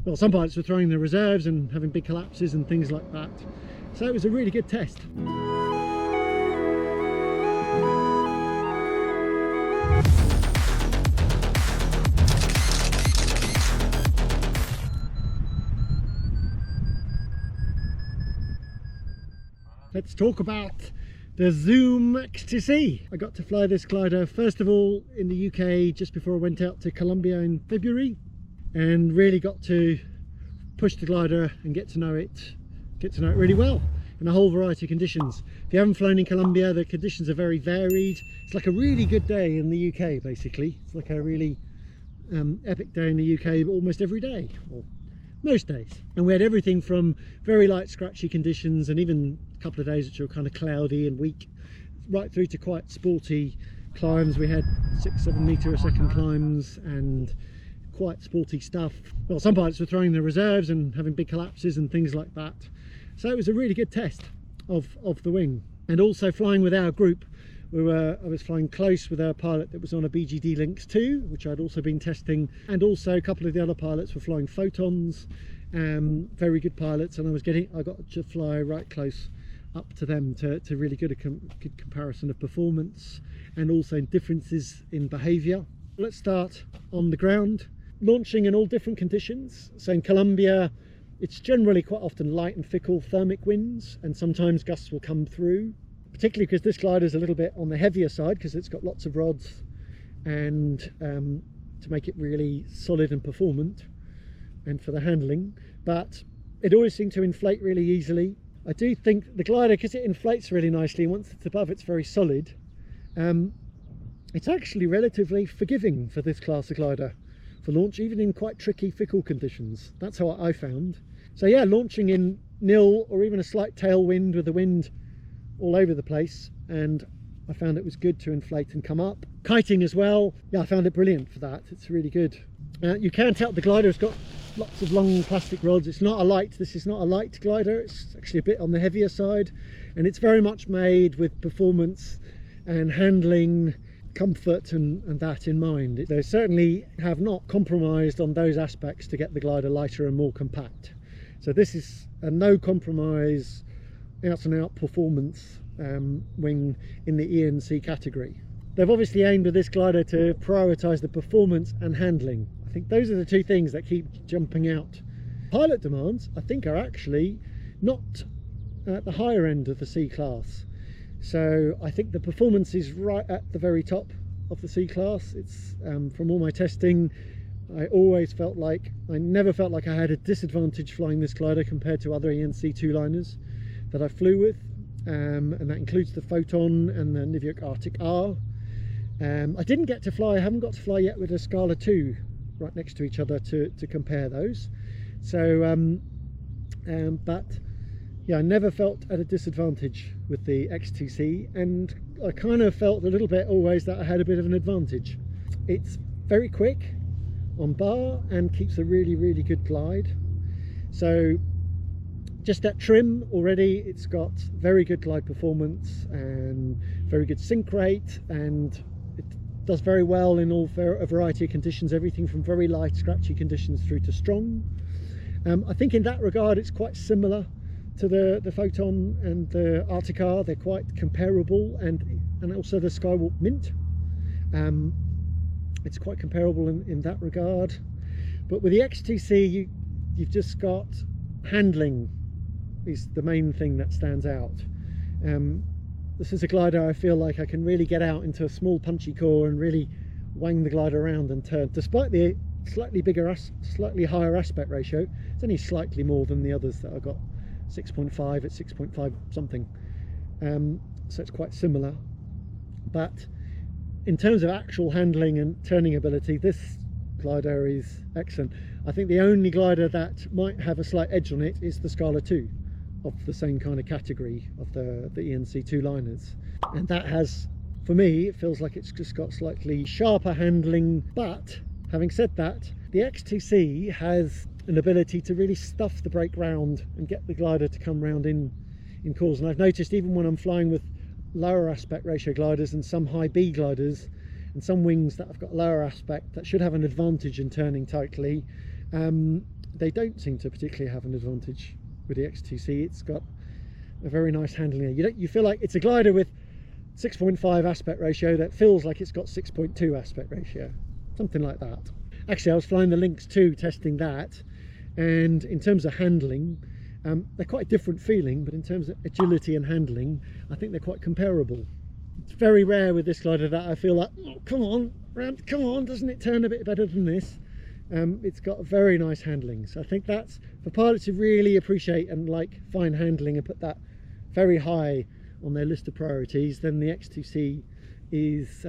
Well, some pilots were throwing their reserves and having big collapses and things like that. So it was a really good test. Let's talk about the ZOOM X2C. I got to fly this glider first of all in the UK just before I went out to Colombia in February, and really got to push the glider and get to know it really well in a whole variety of conditions. If you haven't flown in Colombia, the conditions are very varied. It's like a really good day in the UK, basically. It's like a really epic day in the UK almost every day, or most days. And we had everything from very light scratchy conditions, and even a couple of days which were kind of cloudy and weak, right through to quite sporty climbs. We had 6-7 meter a second climbs and quite sporty stuff. Well, some pilots were throwing their reserves and having big collapses and things like that. So it was a really good test of the wing. And also flying with our group, I was flying close with our pilot that was on a BGD Lynx 2, which I'd also been testing, and also a couple of the other pilots were flying Photons, very good pilots, and I got to fly right close up to them to really good comparison of performance and also differences in behaviour. Let's start on the ground. Launching in all different conditions. So in Colombia, it's generally quite often light and fickle thermic winds, and sometimes gusts will come through, particularly because this glider is a little bit on the heavier side because it's got lots of rods, and to make it really solid and performant and for the handling. But it always seemed to inflate really easily. I do think the glider, because it inflates really nicely, once it's above it's very solid, it's actually relatively forgiving for this class of glider for launch, even in quite tricky fickle conditions. That's how I found. So yeah, launching in nil or even a slight tailwind with the wind all over the place, and I found it was good to inflate and come up. Kiting as well, yeah, I found it brilliant for that. It's really good. You can tell the glider has got lots of long plastic rods. It's not a light, this is not a light glider, it's actually a bit on the heavier side, and it's very much made with performance and handling, comfort and that in mind. They certainly have not compromised on those aspects to get the glider lighter and more compact. So this is a no compromise, out and out performance wing in the ENC category. They've obviously aimed with this glider to prioritise the performance and handling. I think those are the two things that keep jumping out. Pilot demands, I think, are actually not at the higher end of the C class. So I think the performance is right at the very top of the C class. It's from all my testing, I never felt like I had a disadvantage flying this glider compared to other ENC two-liners that I flew with, and that includes the Photon and the Niviuk Arctic R. I haven't got to fly yet with a Scala 2 right next to each other to compare those. So, but yeah, I never felt at a disadvantage with the X2C, and I kind of felt a little bit always that I had a bit of an advantage. It's very quick on bar and keeps a really, really good glide. So just that trim already, it's got very good glide performance and very good sync rate, and it does very well in a variety of conditions, everything from very light scratchy conditions through to strong. I think in that regard it's quite similar to the Photon and the Arctic R. They're quite comparable, and also the Skywalk Mint. It's quite comparable in that regard. But with the X2C, you've just got handling is the main thing that stands out. This is a glider I feel like I can really get out into a small punchy core and really wang the glider around and turn, despite the slightly higher aspect ratio. It's only slightly more than the others that I've got. 6.5 at 6.5 something, so it's quite similar. But in terms of actual handling and turning ability, this glider is excellent. I think the only glider that might have a slight edge on it is the Scala 2 of the same kind of category of the ENC two-liners, and that has, for me, it feels like it's just got slightly sharper handling. But having said that, the X2C has an ability to really stuff the brake round and get the glider to come round in cores. And I've noticed even when I'm flying with lower aspect ratio gliders and some high B gliders and some wings that have got lower aspect that should have an advantage in turning tightly, they don't seem to particularly have an advantage with the X2C. It's got a very nice handling. You feel like it's a glider with 6.5 aspect ratio that feels like it's got 6.2 aspect ratio, something like that. Actually, I was flying the Lynx 2 testing that, and in terms of handling, they're quite a different feeling, but in terms of agility and handling, I think they're quite comparable. It's very rare with this glider that I feel like, oh, come on, doesn't it turn a bit better than this? It's got very nice handling, so I think that's for pilots who really appreciate and like fine handling and put that very high on their list of priorities. Then the X2C is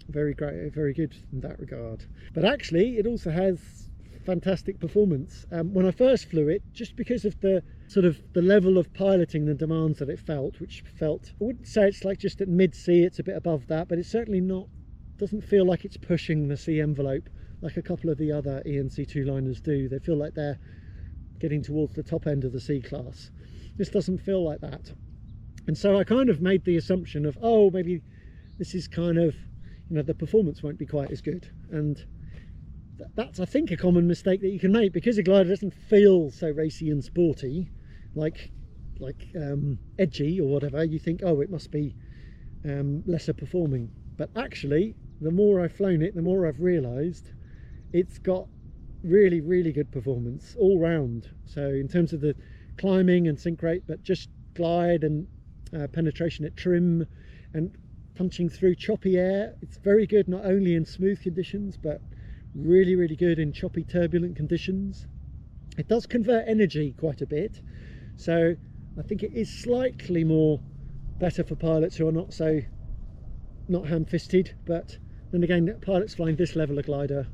very great, very good in that regard. But actually, it also has fantastic performance. When I first flew it, just because of the sort of the level of piloting, the demands that it felt, which felt, I wouldn't say it's like just at mid-sea, it's a bit above that, but it's certainly not, doesn't feel like it's pushing the sea envelope like a couple of the other ENC2 liners do. They feel like they're getting towards the top end of the C class. This doesn't feel like that. And so I kind of made the assumption of, oh, maybe this is kind of, you know, the performance won't be quite as good. And that's, I think, a common mistake that you can make, because a glider doesn't feel so racy and sporty, like edgy or whatever. You think, oh, it must be lesser performing. But actually, the more I've flown it, the more I've realised it's got really, really good performance all round. So in terms of the climbing and sink rate, but just glide and penetration at trim and punching through choppy air, it's very good not only in smooth conditions, but really, really good in choppy, turbulent conditions. It does convert energy quite a bit, so I think it is slightly more better for pilots who are not ham-fisted. But then again, pilots flying this level of glider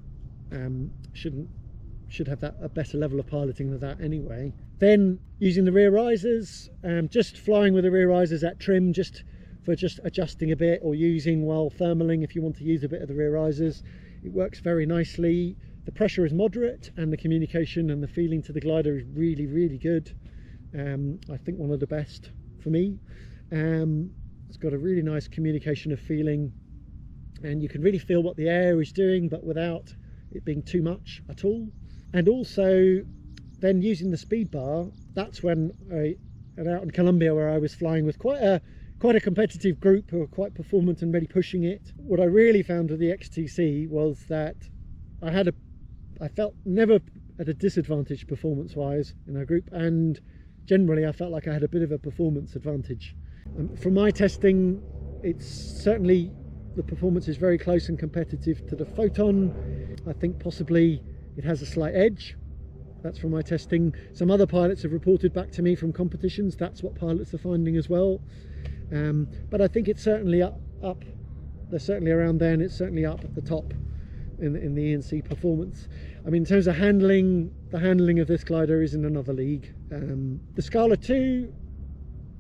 should have a better level of piloting than that anyway. Then using the rear risers, just flying with the rear risers at trim, just adjusting a bit, or using while thermaling if you want to use a bit of the rear risers. It works very nicely. The pressure is moderate, and the communication and the feeling to the glider is really, really good. I think one of the best for me. It's got a really nice communication of feeling, and you can really feel what the air is doing, but without it being too much at all. And also then using the speed bar, that's when out in Colombia, where I was flying with quite a competitive group who were quite performant and really pushing it. What I really found with the X2C was that I felt never at a disadvantage performance wise in our group, and generally I felt like I had a bit of a performance advantage. From my testing, it's certainly, the performance is very close and competitive to the Photon. I think possibly it has a slight edge. That's from my testing. Some other pilots have reported back to me from competitions, that's what pilots are finding as well. But I think it's certainly up. They're certainly around there, and it's certainly up at the top in the ENC performance. I mean, in terms of handling, the handling of this glider is in another league. The Scala 2,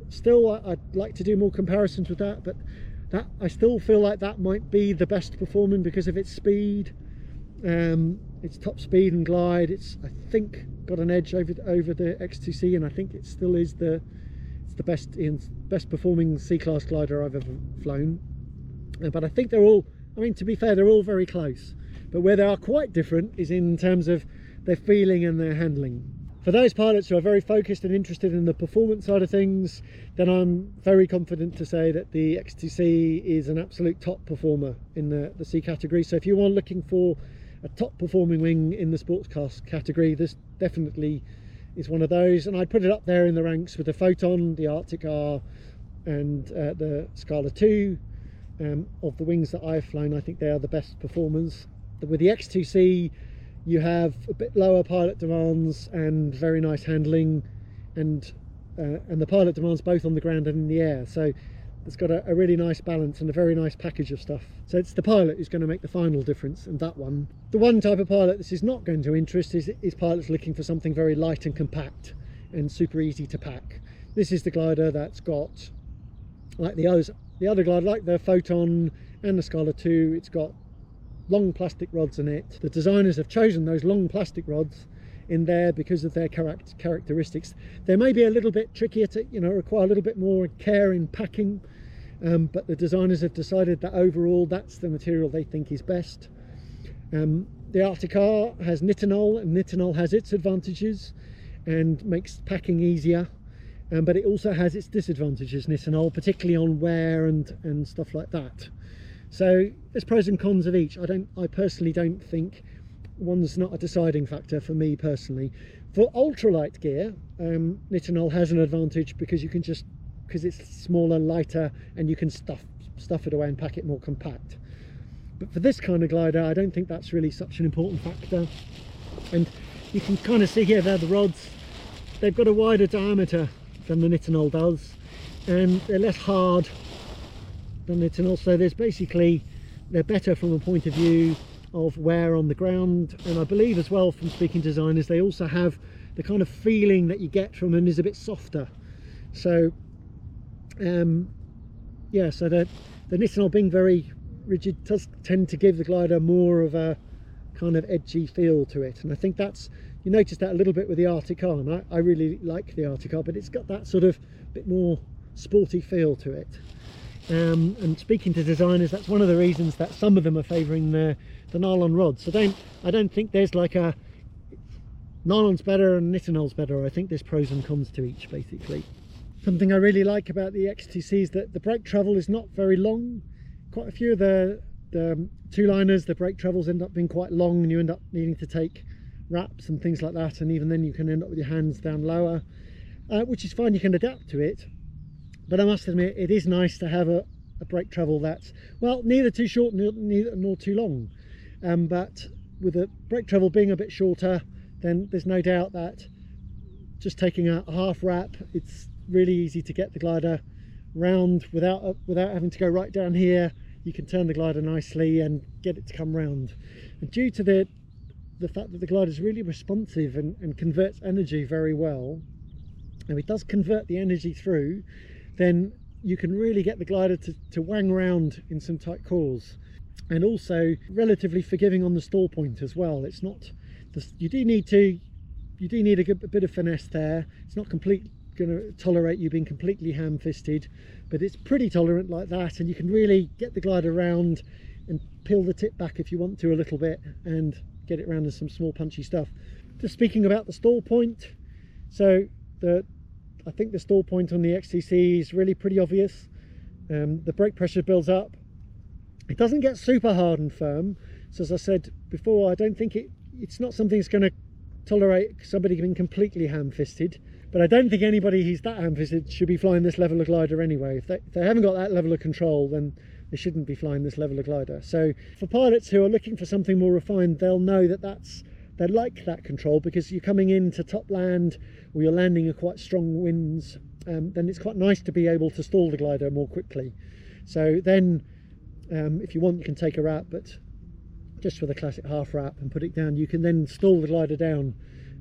still, I'd like to do more comparisons with that, but that I still feel like that might be the best performing because of its speed. Its top speed and glide, it's, I think, got an edge over the X2C, and I think it still is the best performing C-class glider I've ever flown. But I think they're all, I mean, to be fair, they're all very close. But where they are quite different is in terms of their feeling and their handling. For those pilots who are very focused and interested in the performance side of things, then I'm very confident to say that the X2C is an absolute top performer in the C category. So if you are looking for a top performing wing in the sports class category, this definitely is one of those, and I'd put it up there in the ranks with the Photon, the Arctic R, and the Scala 2. Of the wings that I've flown, I think they are the best performers. With the X2C, you have a bit lower pilot demands and very nice handling, and the pilot demands both on the ground and in the air. So it's got a really nice balance and a very nice package of stuff. So it's the pilot who's going to make the final difference in that one. The one type of pilot this is not going to interest is pilots looking for something very light and compact and super easy to pack. This is the glider that's got, like the other glider, like the Photon and the Scala 2, it's got long plastic rods in it. The designers have chosen those long plastic rods in there because of their characteristics. They may be a little bit trickier to, require a little bit more care in packing, but the designers have decided that overall that's the material they think is best. The Arctic R has nitinol, and nitinol has its advantages and makes packing easier, but it also has its disadvantages, nitinol, particularly on wear and stuff like that. So there's pros and cons of each. I personally don't think one's not a deciding factor for me personally. For ultralight gear, nitinol has an advantage because it's smaller, lighter, and you can stuff it away and pack it more compact. But for this kind of glider, I don't think that's really such an important factor. And you can kind of see here, there the rods, they've got a wider diameter than the nitinol does, and they're less hard than nitinol, so they're better from a point of view of wear on the ground. And I believe as well, from speaking to designers, they also have the kind of feeling that you get from them is a bit softer. So yeah, so the nitinol being very rigid does tend to give the glider more of a kind of edgy feel to it, and I think you notice that a little bit with the Arctic R, and I really like the Arctic R, but it's got that sort of bit more sporty feel to it. And speaking to designers, that's one of the reasons that some of them are favouring the nylon rods. So I don't think there's like a nylon's better and nitinol's better. I think there's pros and cons to each, basically. Something I really like about the X2C is that the brake travel is not very long. Quite a few of the two-liners, the brake travels end up being quite long, and you end up needing to take wraps and things like that, and even then you can end up with your hands down lower, which is fine, you can adapt to it. But I must admit, it is nice to have a brake travel that's, well, neither too short nor too long. But with the brake travel being a bit shorter, then there's no doubt that just taking a half wrap, it's really easy to get the glider round without having to go right down here. You can turn the glider nicely and get it to come round. And due to the fact that the glider is really responsive and converts energy very well, and it does convert the energy through, then you can really get the glider to wang around in some tight corners. And also relatively forgiving on the stall point as well. It's not, you do need a bit of finesse there. It's not going to tolerate you being completely ham-fisted, but it's pretty tolerant like that, and you can really get the glider around and peel the tip back if you want to a little bit and get it around in some small punchy stuff. Just speaking about the stall point, so I think the stall point on the X2C is really pretty obvious. The brake pressure builds up. It doesn't get super hard and firm, so as I said before, I don't think it's not something that's going to tolerate somebody being completely ham-fisted. But I don't think anybody who's that ham-fisted should be flying this level of glider anyway. If they haven't got that level of control, then they shouldn't be flying this level of glider. So for pilots who are looking for something more refined, they'll know that they like that control, because you're coming into top land or you're landing at quite strong winds, then it's quite nice to be able to stall the glider more quickly. So then if you want, you can take a wrap, but just with a classic half wrap and put it down, you can then stall the glider down.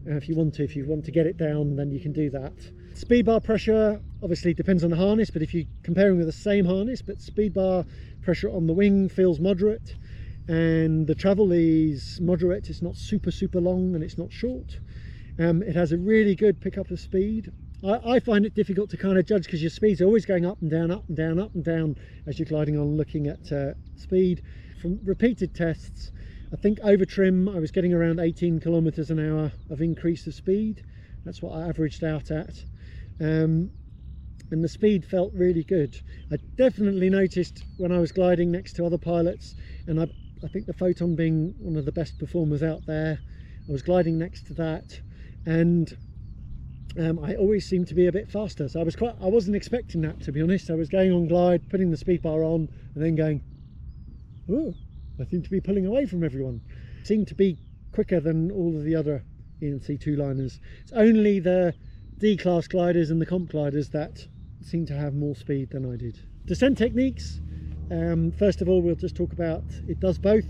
If you want to get it down, then you can do that. Speed bar pressure obviously depends on the harness, but if you're comparing with the same harness, but speed bar pressure on the wing feels moderate, and the travel is moderate. It's not super long, and it's not short. It has a really good pickup of speed. I find it difficult to kind of judge, because your speeds are always going up and down, up and down, up and down as you're gliding on, looking at speed. From repeated tests, I think over trim I was getting around 18 kilometers an hour of increase of speed. That's what I averaged out at, and the speed felt really good. I definitely noticed when I was gliding next to other pilots, and I think the Photon being one of the best performers out there, I was gliding next to that, and I always seemed to be a bit faster. So I wasn't expecting that, to be honest. I was going on glide, putting the speed bar on, and then going, oh, I seem to be pulling away from everyone. Seemed to be quicker than all of the other ENC two-liners. It's only the D-class gliders and the comp gliders that seem to have more speed than I did. Descent techniques. First of all, we'll just talk about, it does both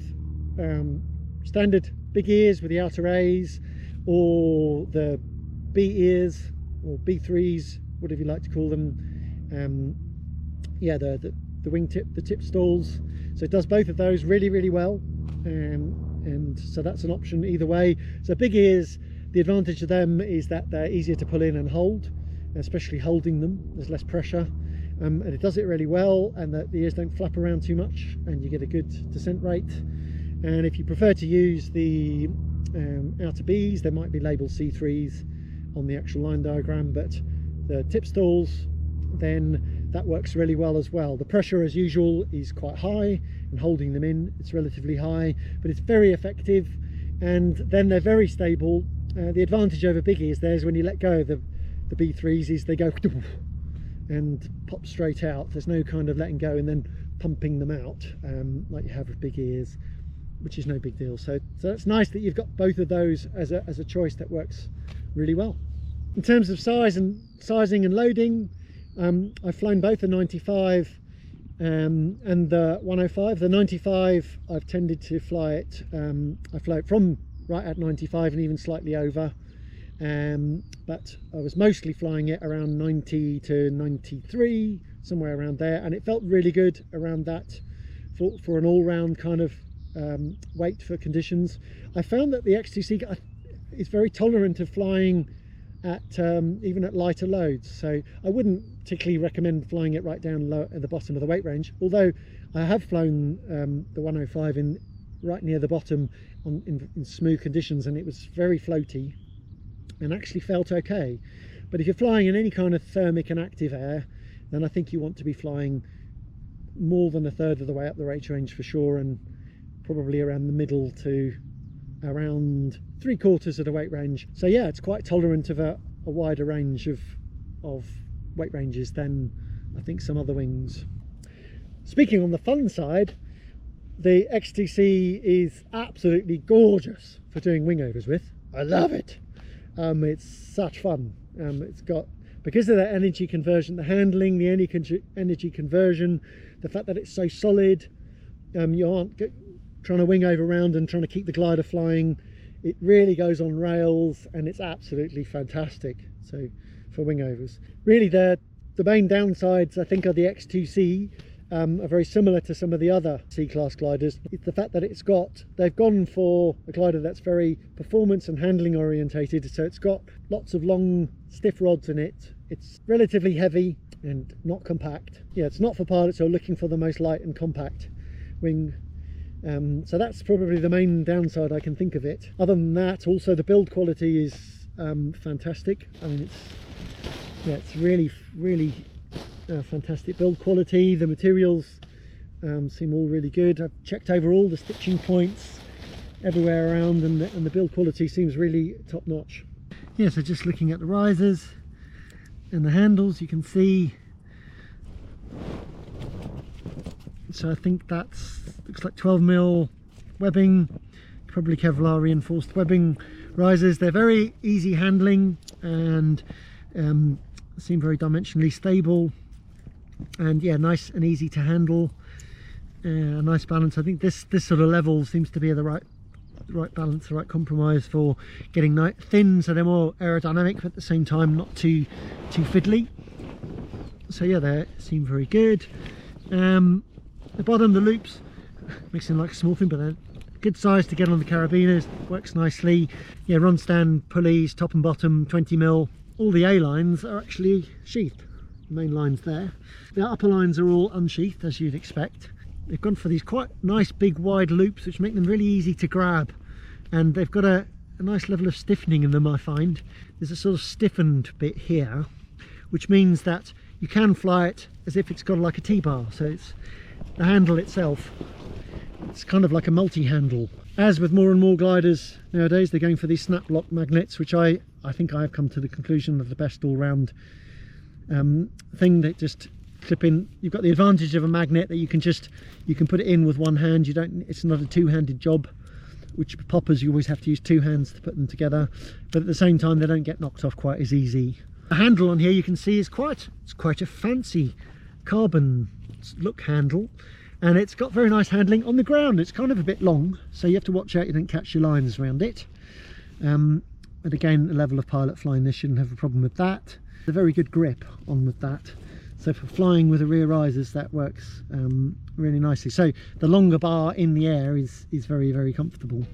standard big ears with the outer A's, or the B ears, or B3s, whatever you like to call them. Yeah, the wingtip, the tip stalls. So it does both of those really well, and so that's an option either way. So big ears, the advantage of them is that they're easier to pull in and hold, especially holding them. There's less pressure, and it does it really well, and the ears don't flap around too much, and you get a good descent rate. And if you prefer to use the outer Bs, there might be labeled C3s on the actual line diagram, but the tip stalls, then that works really well as well. The pressure, as usual, is quite high, and holding them in, it's relatively high, but it's very effective, and then they're very stable. The advantage over big ears there is when you let go of the B3s is they go and pop straight out. There's no kind of letting go and then pumping them out like you have with big ears, which is no big deal. So it's nice that you've got both of those as a choice that works really well. In terms of sizing and loading, I've flown both the 95 and the 105. The 95, I've tended to fly it, I fly it from right at 95 and even slightly over, but I was mostly flying it around 90 to 93, somewhere around there, and it felt really good around that for an all-round kind of weight for conditions. I found that the X2C is very tolerant of flying at even at lighter loads, so I wouldn't particularly recommend flying it right down low at the bottom of the weight range, although I have flown the 105 in right near the bottom in smooth conditions, and it was very floaty and actually felt okay. But if you're flying in any kind of thermic and active air, then I think you want to be flying more than a third of the way up the range for sure, and probably around the middle to around 3/4 of the weight range. So yeah, it's quite tolerant of a wider range of weight ranges than I think some other wings. Speaking on the fun side, the X2C is absolutely gorgeous for doing wing overs with. I love it. It's such fun. It's got, because of that energy conversion, the handling, the energy conversion, the fact that it's so solid, you aren't trying to wing over around and trying to keep the glider flying. It really goes on rails, and it's absolutely fantastic. So for wing overs, really the main downsides I think of the X2C are very similar to some of the other C-class gliders. It's the fact that they've gone for a glider that's very performance and handling orientated, so it's got lots of long stiff rods in it. It's relatively heavy and not compact. Yeah, it's not for pilots who are looking for the most light and compact wing. So that's probably the main downside I can think of it. Other than that, also the build quality is fantastic. I mean, it's really fantastic build quality. The materials seem all really good. I've checked over all the stitching points everywhere around, and the build quality seems really top notch. Yeah, so just looking at the risers and the handles, you can see, so I think looks like 12mm webbing, probably Kevlar reinforced webbing risers. They're very easy handling and seem very dimensionally stable, and yeah, nice and easy to handle. A nice balance. I think this sort of level seems to be the right balance, the right compromise for getting thin, so they're more aerodynamic, but at the same time not too fiddly. So yeah, they seem very good. The bottom, the loops, mixing like a small thing, but they're good size to get on the carabiners. Works nicely. Yeah, run stand pulleys, top and bottom, 20mm. All the A lines are actually sheathed. The main lines there. The upper lines are all unsheathed, as you'd expect. They've gone for these quite nice big wide loops, which make them really easy to grab, and they've got a nice level of stiffening in them. I find there's a sort of stiffened bit here, which means that you can fly it as if it's got like a T-bar. So it's the handle itself, it's kind of like a multi-handle. As with more and more gliders nowadays, they're going for these snap lock magnets, which I think I've come to the conclusion of the best all-round thing. That just clip in. You've got the advantage of a magnet that you can put it in with one hand. It's not a two-handed job, which poppers you always have to use two hands to put them together, but at the same time they don't get knocked off quite as easy. The handle on here, you can see, is quite a fancy carbon look handle, and it's got very nice handling on the ground. It's kind of a bit long, so you have to watch out you don't catch your lines around it, but again, a level of pilot flying this shouldn't have a problem with that. A very good grip on with that, so for flying with the rear risers that works really nicely. So the longer bar in the air is very, very comfortable.